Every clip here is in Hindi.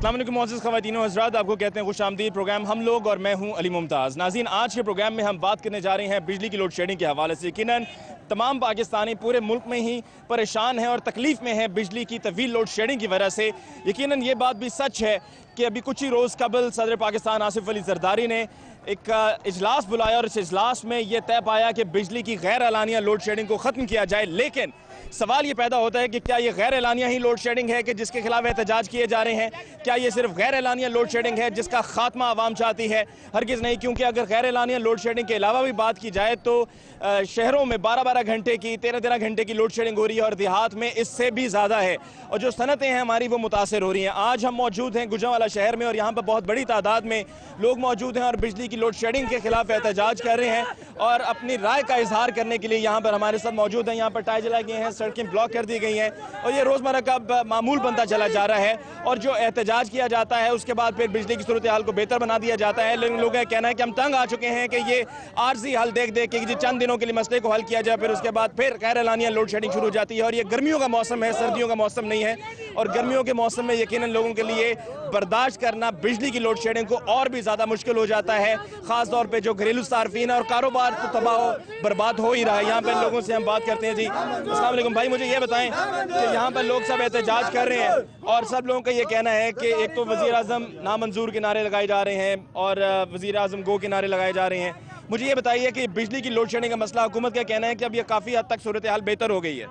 अस्सलाम वालेकुम मोअज़्ज़ज़ ख़वातीन व हज़रात, आपको कहते हैं खुशामदीद। प्रोग्राम हम लोग और मैं हूं अली मुमताज़। नाज़रीन, आज के प्रोग्राम में हम बात करने जा रहे हैं बिजली की लोड शेडिंग के हवाले से। यकीनन तमाम पाकिस्तानी पूरे मुल्क में ही परेशान हैं और तकलीफ़ में हैं बिजली की तवील लोड शेडिंग की वजह से। यकीनन ये बात भी सच है कि अभी कुछ ही रोज़ कबल सदर पाकिस्तान आसिफ अली ज़रदारी ने एक इजलास बुलाया और इस इजलास में यह तय पाया कि बिजली की गैर एलानिया लोड शेडिंग को ख़त्म किया जाए। लेकिन सवाल ये पैदा होता है कि क्या ये गैर एलानिया ही लोड शेडिंग है कि जिसके खिलाफ एहतजाज किए जा रहे हैं? क्या ये सिर्फ गैर एलानिया लोड शेडिंग है जिसका खात्मा आवाम चाहती है? हरगिज़ नहीं, क्योंकि अगर गैर एलानिया लोड शेडिंग के अलावा भी बात की जाए तो शहरों में 12-12 घंटे की 13-13 घंटे की लोड शेडिंग हो रही है और देहात में इससे भी ज़्यादा है और जो सनतें हैं हमारी वो मुतासर हो रही हैं। आज हम मौजूद हैं गुजरांवाला शहर में और यहाँ पर बहुत बड़ी तादाद में लोग मौजूद हैं और बिजली की लोड शेडिंग के खिलाफ एहतजाज कर रहे हैं और अपनी राय का इजहार करने के लिए यहाँ पर हमारे साथ मौजूद हैं। यहाँ पर टायर जलाए गए हैं, सड़कें ब्लॉक कर दी गई हैं और ये रोज़मर्रा का मामूल बनता चला जा रहा है और जो एहतजाज किया जाता है उसके बाद फिर बिजली की सूरत हाल को बेहतर बना दिया जाता है। लेकिन लोगों का कहना है कि हम तंग आ चुके हैं कि ये आर्जी हल देख देख के चंद दिनों के लिए मसले को हल किया जाए, फिर उसके बाद फिर गैर एलानिया लोड शेडिंग शुरू हो जाती है और ये गर्मियों का मौसम है, सर्दियों का मौसम नहीं है। और गर्मियों के मौसम में यकीनन लोगों के लिए बर्दाश्त करना बिजली की लोड शेडिंग को और भी ज़्यादा मुश्किल हो जाता है, ख़ास तौर पर जो घरेलू सार्फिन है और कारोबार तो तबाह बर्बाद हो ही रहा है। यहाँ पर लोगों से हम बात करते हैं। जी अस्सलाम वालेकुम भाई, मुझे ये बताएं कि यहाँ पर लोग सब एहतजाज कर रहे हैं और सब लोगों का ये कहना है कि एक तो वज़ीर आज़म नामंजूर के नारे लगाए जा रहे हैं और वज़ीर आज़म गो के नारे लगाए जा रहे हैं। मुझे ये बताइए कि बिजली की लोड शेडिंग का मसला, हुकूमत का कहना है कि अब ये काफ़ी हद तक सूरत हाल बेहतर हो गई है।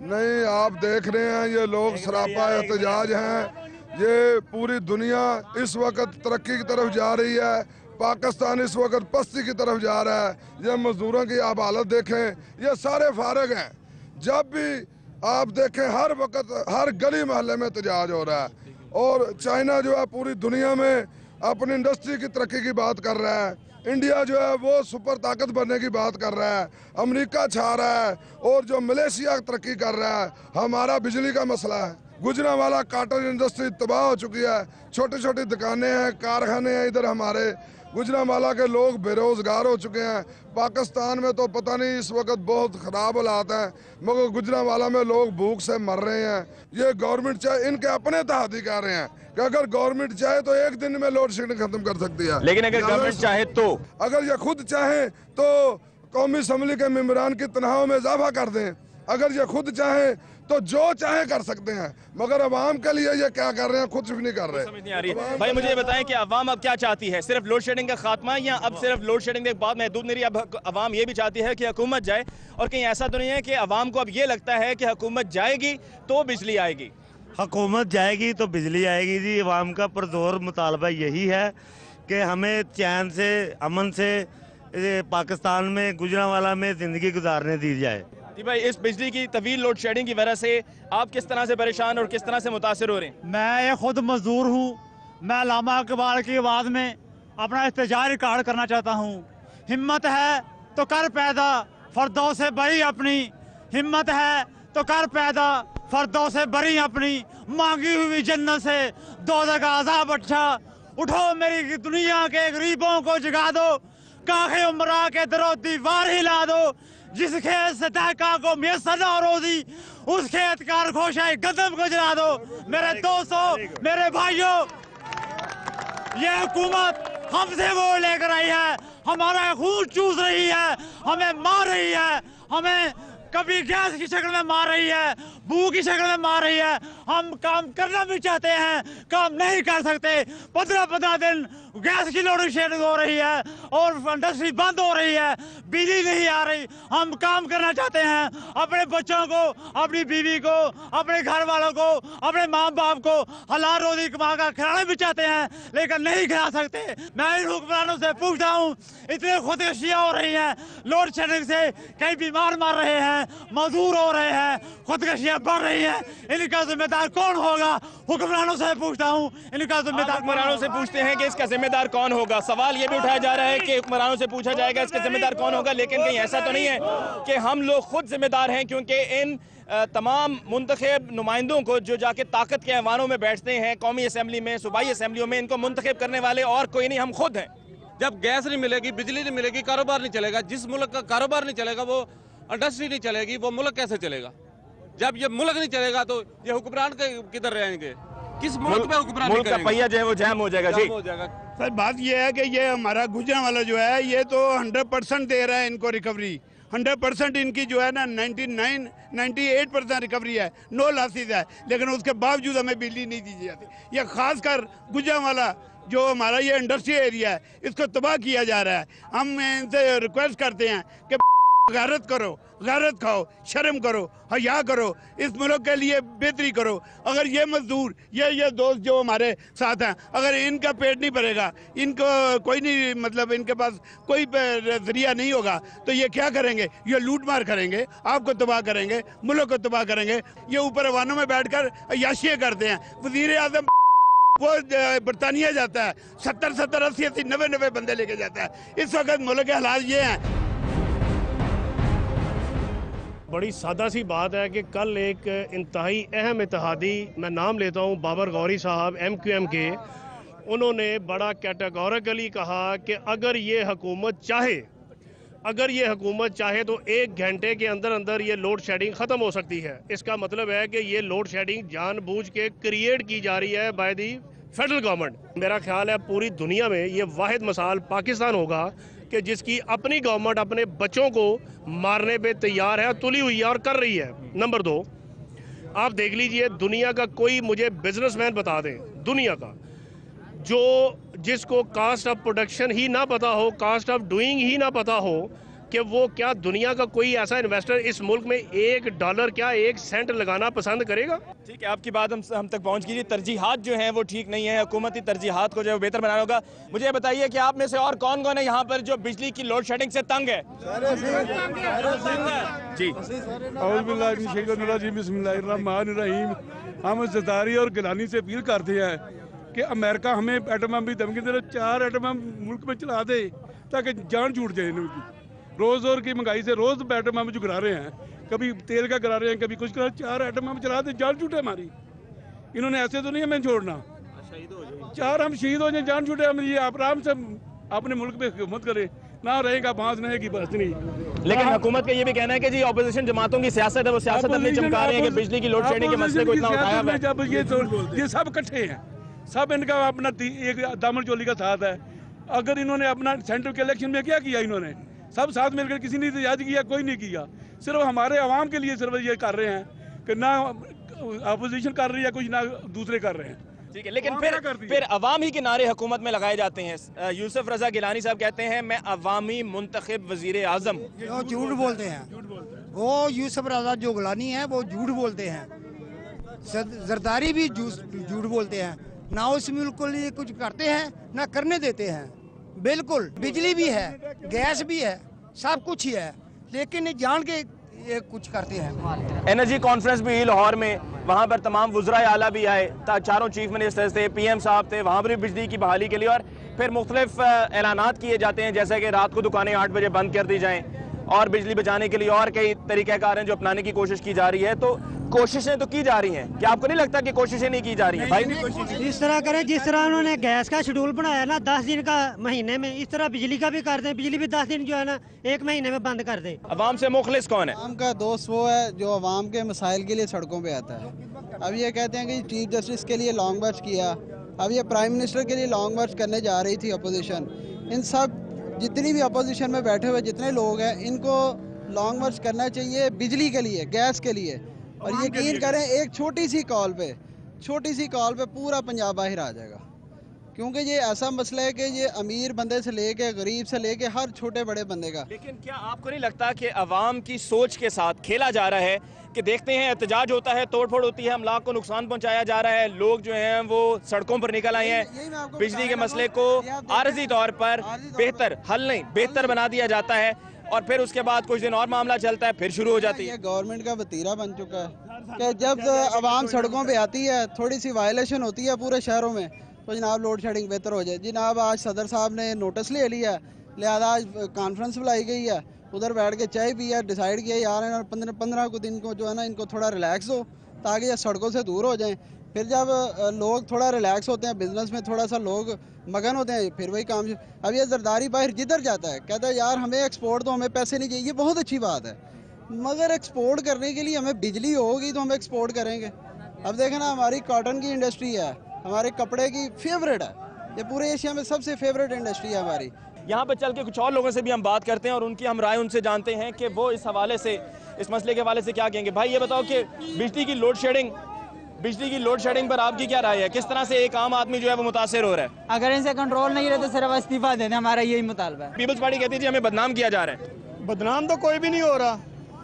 नहीं, आप देख रहे हैं ये लोग सरापा एहतजाज हैं। ये पूरी दुनिया इस वक्त तरक्की की तरफ जा रही है, पाकिस्तान इस वक्त पस्ती की तरफ जा रहा है। ये मजदूरों की आप हालत देखें, ये सारे फारग हैं। जब भी आप देखें हर वक्त हर गली मोहल्ले में एहतजाज हो रहा है और चाइना जो है पूरी दुनिया में अपनी इंडस्ट्री की तरक्की की बात कर रहा है। इंडिया जो है वो सुपर ताकत बनने की बात कर रहा है, अमेरिका छा रहा है और जो मलेशिया तरक्की कर रहा है। हमारा बिजली का मसला है। गुजरांवाला कॉटन इंडस्ट्री तबाह हो चुकी है, छोटी छोटी दुकानें हैं, कारखाने हैं। इधर हमारे गुजरांवाला के लोग बेरोजगार हो चुके हैं। पाकिस्तान में तो पता नहीं इस वक्त बहुत ख़राब हालात हैं, मगर गुजरांवाला में लोग भूख से मर रहे हैं। ये गवर्नमेंट चाहे, इनके अपने तहदी कह रहे हैं कि अगर गवर्नमेंट चाहे तो एक दिन में लोड शेडिंग खत्म कर सकती है। लेकिन अगर गवर्नमेंट चाहे तो, अगर ये खुद चाहे तो कौमी असम्बली के मेंबरान की तनख्वाहों में इजाफा कर दें। अगर ये खुद चाहे तो जो चाहे कर सकते हैं, मगर अवाम के लिए ये क्या कर रहे हैं कुछ भी नहीं कर रहे। समझ नहीं आ रही है। भाई मुझे ये बताएं कि अवाम अब क्या चाहती है? सिर्फ लोड शेडिंग का खात्मा या अब सिर्फ लोड शेडिंग के बाद महदूद नहीं रही, अब अवाम ये भी चाहती है कि हुकूमत जाए? और कहीं ऐसा तो नहीं है कि अवाम को अब ये लगता है कि हुकूमत जाएगी तो बिजली आएगी? हुकूमत जाएगी तो बिजली आएगी जी। अवाम का पुरजोर मुतालबा यही है कि हमें चैन से अमन से पाकिस्तान में गुजरांवाला में ज़िंदगी गुजारने दी जाए। जी भाई, इस बिजली की तवील लोड शेडिंग की वजह से आप किस तरह से परेशान और किस तरह से मुतासिर हो रहे हैं? मैं ये खुद मजदूर हूँ। मैं अल्लामा इकबाल की आवाज़ में अपना एहतजाज रिकॉर्ड करना चाहता हूँ। हिम्मत है तो कर पैदा फर्दों से बरी अपनी, हिम्मत है तो कर पैदा फर्दों से बरी अपनी, मांगी हुई जन्नत से दो जगह आजाब अच्छा। उठो मेरी दुनिया के गरीबों को जगा दो, काखे उमरा के दरो दीवार हिला दो। जिस खेत से तहका को मैसर ना रोजी, उस खेत कार खोशाई गदम को जला दो। मेरे दोस्तों, मेरे भाइयों, ये हुकूमत हमसे वो लेकर आई है, हमारा खून चूस रही है, हमें मार रही है, हमें कभी गैस की शक्ल में मार रही है, भूख की शक्ल में मार रही है। हम काम करना भी चाहते हैं, काम नहीं कर सकते। 15-15 दिन गैस की लोड शेडिंग हो रही है और इंडस्ट्री बंद हो रही है, बिजली नहीं आ रही। हम काम करना चाहते हैं, अपने बच्चों को, अपनी बीवी को, अपने घर वालों को, अपने माँ बाप को हलाल रोजी कमा कर खिलाना भी चाहते हैं, लेकिन नहीं खिला सकते। मैं इन हुक्मरानों से पूछता हूँ, इतनी खुदकुशियाँ हो रही हैं लोड शेडिंग से, कई बीमार मर रहे हैं, मजदूर हो रहे हैं, खुदकुशियाँ बढ़ रही हैं, इनका जिम्मेदार कौन होगा? हुक्मरानों से पूछता हूँ, इनका जिम्मेदार हुक्मरानों से पूछते हैं कि इसका जिम्मेदार कौन होगा। सवाल ये भी उठाया जा रहा है कि हुक्मरानों से पूछा जाएगा इसका जिम्मेदार कौन होगा, लेकिन कहीं ऐसा तो नहीं है कि हम लोग खुद जिम्मेदार हैं? क्योंकि इन तमाम मुंतखब नुमाइंदों को जो जाके ताकत के ऐवानों में बैठते हैं, कौमी असम्बली में, सूबाई असम्बलियों में, इनको मुंतखब करने वाले और कोई नहीं, हम खुद हैं। जब गैस नहीं मिलेगी, बिजली नहीं मिलेगी, कारोबार नहीं चलेगा। जिस मुल्क का कारोबार नहीं चलेगा, वो इंडस्ट्री नहीं चलेगी, वो मुल्क कैसे चलेगा? जब ये मुल्क नहीं चलेगा तो ये हुक्मरान किधर रहेंगे? किस मुल्क पे हुक्मरानी मुल्क का करेंगे? पहिया जो है वो जैम हो जाएगा। जी हो जाएगा। सर बात ये है कि ये हमारा गुजरांवाला जो है ये तो 100% दे रहा है इनको रिकवरी, 100% इनकी जो है ना 98% रिकवरी है, नो लॉसेज है, लेकिन उसके बावजूद हमें बिजली नहीं दी जाती। ये खासकर गुजरांवाला जो हमारा ये इंडस्ट्रियल एरिया है इसको तबाह किया जा रहा है। हम इनसे रिक्वेस्ट करते हैं कि गैरत करो, गैरत खाओ, शर्म करो, हया करो, इस मुल्क के लिए बेहतरी करो। अगर ये मजदूर ये दोस्त जो हमारे साथ हैं, अगर इनका पेट नहीं भरेगा, इनको कोई नहीं, मतलब इनके पास कोई जरिया नहीं होगा, तो ये क्या करेंगे? ये लूट मार करेंगे, आपको तबाह करेंगे, मुल्क को तबाह करेंगे। ये ऊपर वानों में बैठकर अय्याशियाँ करते हैं। वज़ीर आज़म वो बरतानिया जाता है, 70 80 90 बंदे लेके जाता है। इस वक्त मुल्क के हालात ये हैं। बड़ी सादा सी बात है कि कल एक इंतहाई अहम इत्तेहादी, मैं नाम लेता हूँ बाबर गौरी साहब MQM के, उन्होंने बड़ा कैटेगोरिकली कहा कि अगर ये हुकूमत चाहे तो 1 घंटे के अंदर अंदर ये लोड शेडिंग ख़त्म हो सकती है। इसका मतलब है कि ये लोड शेडिंग जानबूझ के क्रिएट की जा रही है बाय दी फेडरल गवर्नमेंट। मेरा ख्याल है पूरी दुनिया में ये वाहिद मिसाल पाकिस्तान होगा कि जिसकी अपनी गवर्नमेंट अपने बच्चों को मारने पे तैयार है, तुली हुई है और कर रही है। नंबर 2, आप देख लीजिए दुनिया का कोई मुझे बिजनेसमैन बता दे दुनिया का जिसको कास्ट ऑफ प्रोडक्शन ही ना पता हो, कास्ट ऑफ डूइंग ही ना पता हो कि वो क्या दुनिया का कोई ऐसा इन्वेस्टर इस मुल्क में $1 क्या 1 सेंट लगाना पसंद करेगा? ठीक है, आपकी बात हम तक पहुंच गई। तरजीहात जो हैं वो ठीक नहीं है, हुकूमती तरजीहात को जो है बेहतर बनाना होगा। मुझे बताइए कि आप में से और कौन कौन है यहाँ पर जो बिजली की लोड शेडिंग से तंग है? जी बिस्मिल्लाहिर्रहमानिर्रहीम। हम ज़रदारी और गिलानी से अपील करते हैं कि अमेरिका हमें एटम बम भी धमकी दे रहा, 4 एटम बम मुल्क में चला दे ताकि जान छूट जाए इनकी। रोज़ और की महंगाई से रोज़ एटम बम जो गिरा रहे हैं, कभी तेल का गिरा रहे हैं, कभी कुछ करा, 4 एटम बम चला दे, जान छूटे हमारी। इन्होंने ऐसे तो नहीं हमें छोड़ना, 4 हम शहीद हो जाए, जान छूटे हम। ये आप आराम से अपने मुल्क पे हुकूमत करे, ना रहेगा बांस रहेगी बस नहीं। लेकिन हुकूमत का ये भी कहना है कि जी ऑपोजिशन जमातों की सियासत है, वो सियासत अपनी चमका रहे हैं कि बिजली की लोड शेडिंग के मसले को इतना उठाया हुआ है। जब ये सब इकट्ठे हैं, सब इनका अपना एक दामन चोली का साथ है। अगर इन्होंने अपना सेंटर के इलेक्शन में क्या किया, इन्होंने सब साथ मिलकर, किसी ने याद किया, कोई नहीं किया। सिर्फ हमारे अवाम के लिए सिर्फ ये कर रहे हैं कि ना अपोजिशन कर रही है कुछ, ना दूसरे कर रहे हैं। ठीक है, लेकिन फिर अवाम ही के नारे हुकूमत में लगाए जाते हैं। यूसुफ रजा गिलानी साहब कहते हैं मैं अवामी मुंतखब वजीर आजम हूँ। झूठ बोलते हैं वो, यूसुफ रजा जो गिलानी है वो झूठ बोलते हैं। जरदारी भी झूठ बोलते हैं, ना उस मुल्क के लिए कुछ करते हैं ना करने देते हैं। बिल्कुल बिजली भी है, गैस भी है, सब कुछ ही है, लेकिन जान के ये कुछ करते हैं। एनर्जी कॉन्फ्रेंस भी हुई लाहौर में, वहाँ पर तमाम वुज़राए आला भी आए, चारों चीफ मिनिस्टर्स थे, PM साहब थे, वहाँ पर भी बिजली की बहाली के लिए और फिर मुख्तलिफ ऐलानात किए जाते हैं, जैसे कि रात को दुकानें 8 बजे बंद कर दी जाएँ और बिजली बचाने के लिए और कई तरीक़ाकार हैं जो अपनाने की कोशिश की जा रही है। तो कोशिशें तो की जा रही हैं, क्या आपको नहीं लगता कि कोशिशें नहीं की जा रही हैं? भाई इस तरह करें जिस तरह उन्होंने गैस का शेड्यूल बनाया ना 10 दिन का महीने में, इस तरह बिजली का भी कर दें, बिजली भी 10 दिन जो है ना 1 महीने में बंद कर दें। अवाम से मुखलिस कौन है? अवाम का दोस्त वो है जो अवाम के मसाइल के लिए सड़कों पे आता है। अब ये कहते हैं कि चीफ जस्टिस के लिए लॉन्ग मार्च किया, अब ये प्राइम मिनिस्टर के लिए लॉन्ग मार्च करने जा रही थी अपोजिशन। इन सब जितनी भी अपोजिशन में बैठे हुए जितने लोग हैं, इनको लॉन्ग मार्च करना चाहिए बिजली के लिए, गैस के लिए। और यकीन करें एक छोटी सी कॉल पे पूरा पंजाब बाहर आ जाएगा, क्योंकि ये ऐसा मसला है कि ये अमीर बंदे से लेके गरीब से लेके हर छोटे बड़े बंदे का। लेकिन क्या आपको नहीं लगता कि अवाम की सोच के साथ खेला जा रहा है कि देखते हैं एहतजाज होता है, तोड़फोड़ होती है, अमलाक को नुकसान पहुंचाया जा रहा है, लोग जो हैं वो सड़कों पर निकल आए हैं, बिजली के मसले को आर्जी तौर पर बेहतर हल नहीं बेहतर बना दिया जाता है और फिर उसके बाद कुछ दिन और मामला चलता है, फिर शुरू हो जाती है। गवर्नमेंट का वतीरा बन चुका है कि जब अवाम सड़कों पे आती है, थोड़ी सी वायलेशन होती है पूरे शहरों में, तो जनाब लोड शेडिंग बेहतर हो जाए। जनाब आज सदर साहब ने नोटिस ले लिया, लिहाजा आज कॉन्फ्रेंस बुलाई गई है, उधर बैठ के चाय पिया, डिसाइड किया यार 15 को दिन को जो है ना इनको थोड़ा रिलैक्स हो ताकि ये सड़कों से दूर हो जाएं। फिर जब लोग थोड़ा रिलैक्स होते हैं, बिजनेस में थोड़ा सा लोग मगन होते हैं, फिर वही काम। अब ये जरदारी बाहर जिधर जाता है कहता है यार हमें एक्सपोर्ट दो, हमें पैसे नहीं चाहिए। ये बहुत अच्छी बात है, मगर एक्सपोर्ट करने के लिए हमें बिजली होगी तो हम एक्सपोर्ट करेंगे। अब देखें ना, हमारी कॉटन की इंडस्ट्री है, हमारे कपड़े की फेवरेट है, ये पूरे एशिया में सबसे फेवरेट इंडस्ट्री है हमारी। यहाँ पर चल के कुछ और लोगों से भी हम बात करते हैं और उनकी हम राय उनसे जानते हैं कि वो इस हवाले से, इस मसले के हवाले से क्या कहेंगे। भाई ये बताओ कि बिजली की लोड शेडिंग पर आपकी क्या राय है? किस तरह से एक आम आदमी जो है वो मुतासिर हो रहा है? अगर इनसे कंट्रोल नहीं रहे तो सिर्फ इस्तीफा दे दें, हमारा यही मुतालबा है। पीपल्स पार्टी कहती है जी हमें बदनाम किया जा रहा है। बदनाम तो कोई भी नहीं हो रहा,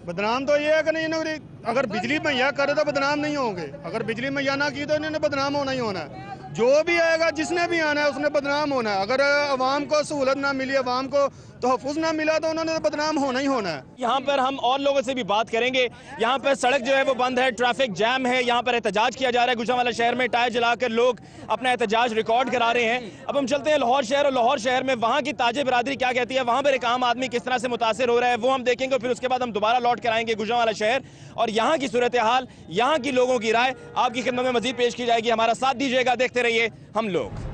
बदनाम तो ये है कि नहीं, अगर बिजली मुहैया करे तो बदनाम नहीं होंगे, अगर बिजली मुहैया ना की तो इन्होंने बदनाम होना ही होना है। जो भी आएगा, जिसने भी आना है उसने बदनाम होना है। अगर अवाम को सहूलत ना मिली, अवाम को तहफ़्फ़ुज़ ना मिला तो उन्होंने तो बदनाम होना ही होना है। यहाँ पर हम और लोगों से भी बात करेंगे। यहाँ पर सड़क जो है वो बंद है, ट्रैफिक जैम है, यहाँ पर एहतजाज किया जा रहा है। गुजरांवाला शहर में टायर जलाकर लोग अपना एहतजाज रिकॉर्ड करा रहे हैं। अब हम चलते हैं लाहौर शहर, और लाहौर शहर में वहाँ की ताजे बरादरी क्या कहती है, वहाँ पर एक आम आदमी किस तरह से मुतासिर हो रहा है, वो हम देखेंगे। फिर उसके बाद हम दोबारा लौट कर आएंगे गुजरांवाला शहर और यहाँ की सूरत हाल, यहाँ की लोगों की राय आपकी खिदमत में मजीद पेश की जाएगी। हमारा साथ दीजिएगा, देखते रहिए हम लोग।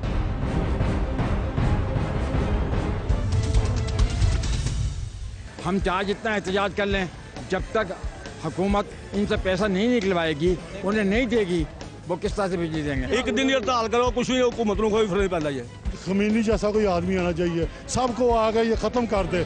हम चाहे जितना एहतजाज कर लें, जब तक हुकूमत उनसे पैसा नहीं निकलवाएगी, उन्हें नहीं देगी, वो किस तरह से बिजली देंगे? एक दिन हड़ताल करो, कुछ नहीं, हुकूमत को कोई फर्क नहीं पड़ता है। खमीनी जैसा कोई आदमी आना चाहिए, सबको आगे ये ख़त्म कर दे।